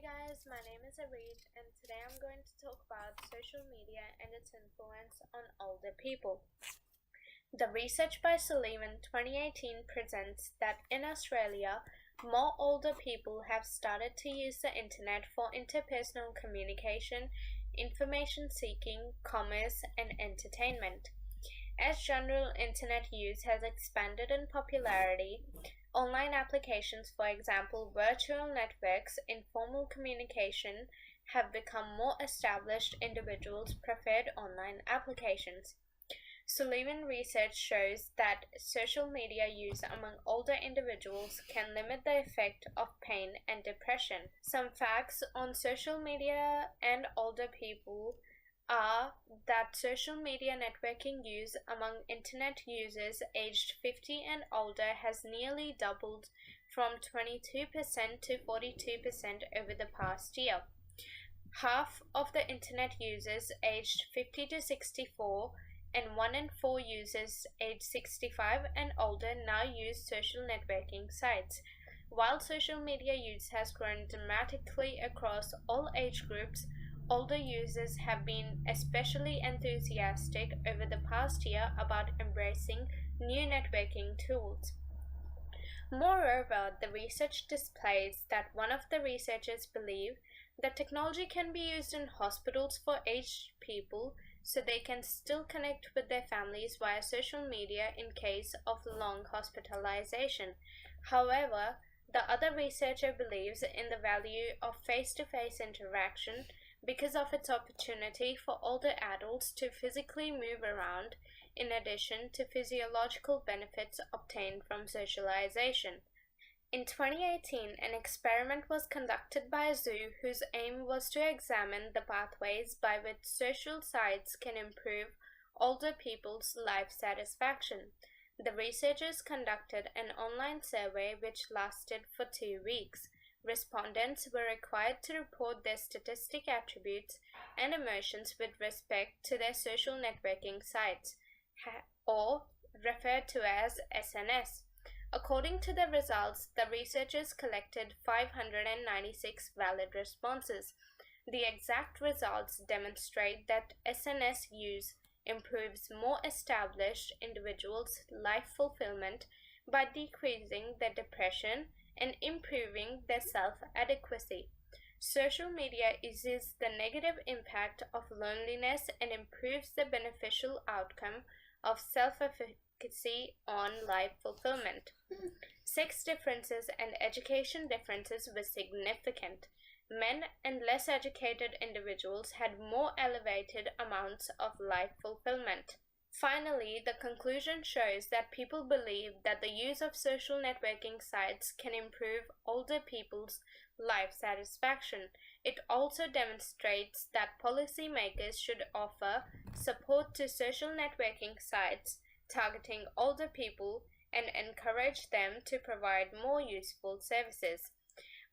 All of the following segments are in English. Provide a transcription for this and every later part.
guys, my name is Areed, and today I'm going to talk about social media and its influence on older people. The research by Sullivan 2018 presents that in Australia, more older people have started to use the internet for interpersonal communication, information seeking, commerce, and entertainment. As general internet use has expanded in popularity, online applications, for example virtual networks, informal communication, have become more established individuals' preferred online applications. Sullivan research shows that social media use among older individuals can limit the effect of pain and depression. Some facts on social media and older people are that social media networking use among internet users aged 50 and older has nearly doubled from 22% to 42% over the past year. Half of the internet users aged 50 to 64 and 1 in 4 users aged 65 and older now use social networking sites. While social media use has grown dramatically across all age groups, older users have been especially enthusiastic over the past year about embracing new networking tools. Moreover, the research displays that one of the researchers believe that technology can be used in hospitals for aged people so they can still connect with their families via social media in case of long hospitalization. However, the other researcher believes in the value of face-to-face interaction because of its opportunity for older adults to physically move around, in addition to physiological benefits obtained from socialization. In 2018, an experiment was conducted by a zoo whose aim was to examine the pathways by which social sites can improve older people's life satisfaction. The researchers conducted an online survey which lasted for 2 weeks. Respondents were required to report their statistic attributes and emotions with respect to their social networking sites, or referred to as SNS. According to the results, the researchers collected 596 valid responses. The exact results demonstrate that SNS use improves more established individuals' life fulfillment by decreasing their depression and improving their self-adequacy. Social media eases the negative impact of loneliness and improves the beneficial outcome of self-efficacy on life fulfillment. Sex differences and education differences were significant. Men and less educated individuals had more elevated amounts of life fulfillment. Finally, the conclusion shows that people believe that the use of social networking sites can improve older people's life satisfaction. It also demonstrates that policymakers should offer support to social networking sites targeting older people and encourage them to provide more useful services.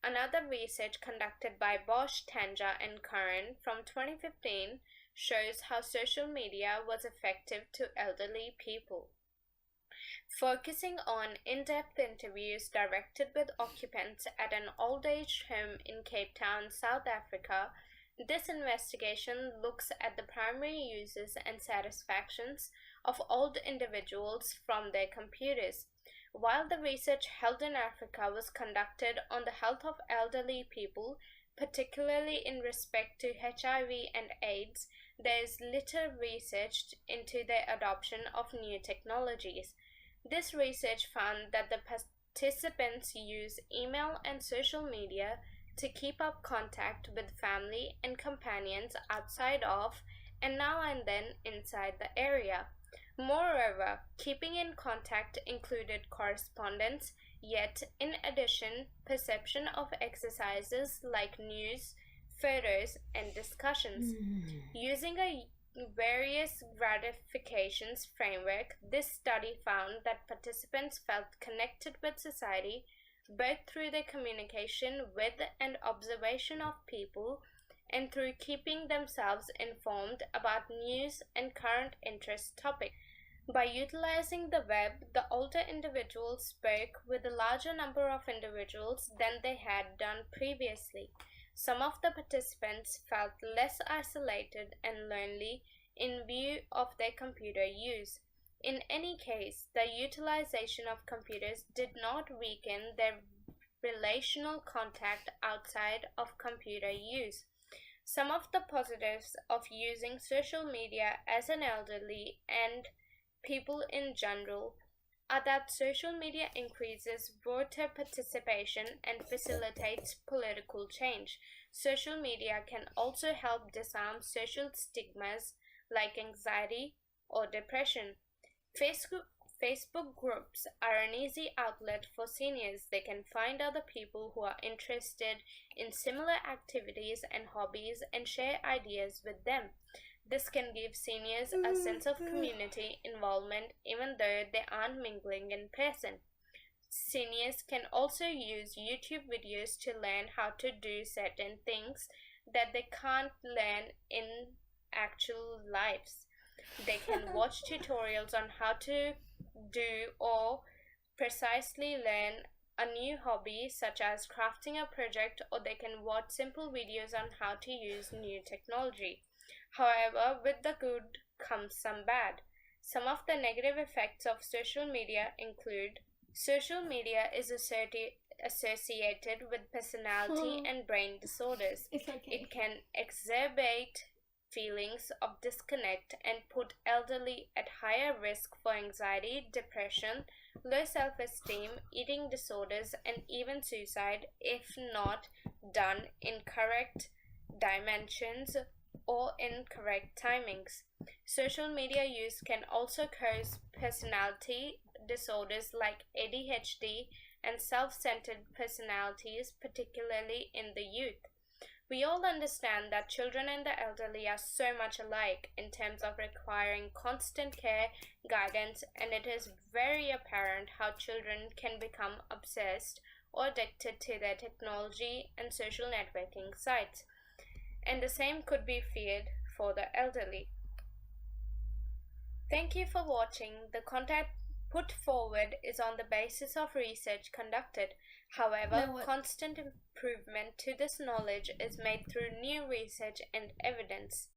Another research conducted by Bosch, Tanja, and Curran from 2015 shows how social media was effective to elderly people. Focusing on in-depth interviews directed with occupants at an old-age home in Cape Town, South Africa, this investigation looks at the primary uses and satisfactions of old individuals from their computers. While the research held in Africa was conducted on the health of elderly people, particularly in respect to HIV and AIDS, there is little research into their adoption of new technologies. This research found that the participants use email and social media to keep up contact with family and companions outside of and now and then inside the area. Moreover, keeping in contact included correspondence, yet in addition, perception of exercises like news, photos, and discussions. Using a various gratifications framework, this study found that participants felt connected with society both through their communication with and observation of people and through keeping themselves informed about news and current interest topics. By utilizing the web, the older individuals spoke with a larger number of individuals than they had done previously. Some of the participants felt less isolated and lonely in view of their computer use. In any case, the utilization of computers did not weaken their relational contact outside of computer use. Some of the positives of using social media as an elderly and people in general are that social media increases voter participation and facilitates political change. Social media can also help disarm social stigmas like anxiety or depression. Facebook groups are an easy outlet for seniors. They can find other people who are interested in similar activities and hobbies and share ideas with them. This can give seniors a sense of community involvement even though they aren't mingling in person. Seniors can also use YouTube videos to learn how to do certain things that they can't learn in actual lives. They can watch tutorials on how to do or precisely learn a new hobby such as crafting a project, or they can watch simple videos on how to use new technology. However, with the good comes some bad. Some of the negative effects of social media include social media is associated with personality and brain disorders. It's okay. It can exacerbate feelings of disconnect and put elderly at higher risk for anxiety, depression, low self-esteem, eating disorders, and even suicide if not done in correct dimensions or in correct timings. Social media use can also cause personality disorders like ADHD and self-centered personalities, particularly in the youth. We all understand that children and the elderly are so much alike in terms of requiring constant care, guidance, and it is very apparent how children can become obsessed or addicted to their technology and social networking sites. And the same could be feared for the elderly. Thank you for watching. The content put forward is on the basis of research conducted. However, constant improvement to this knowledge is made through new research and evidence.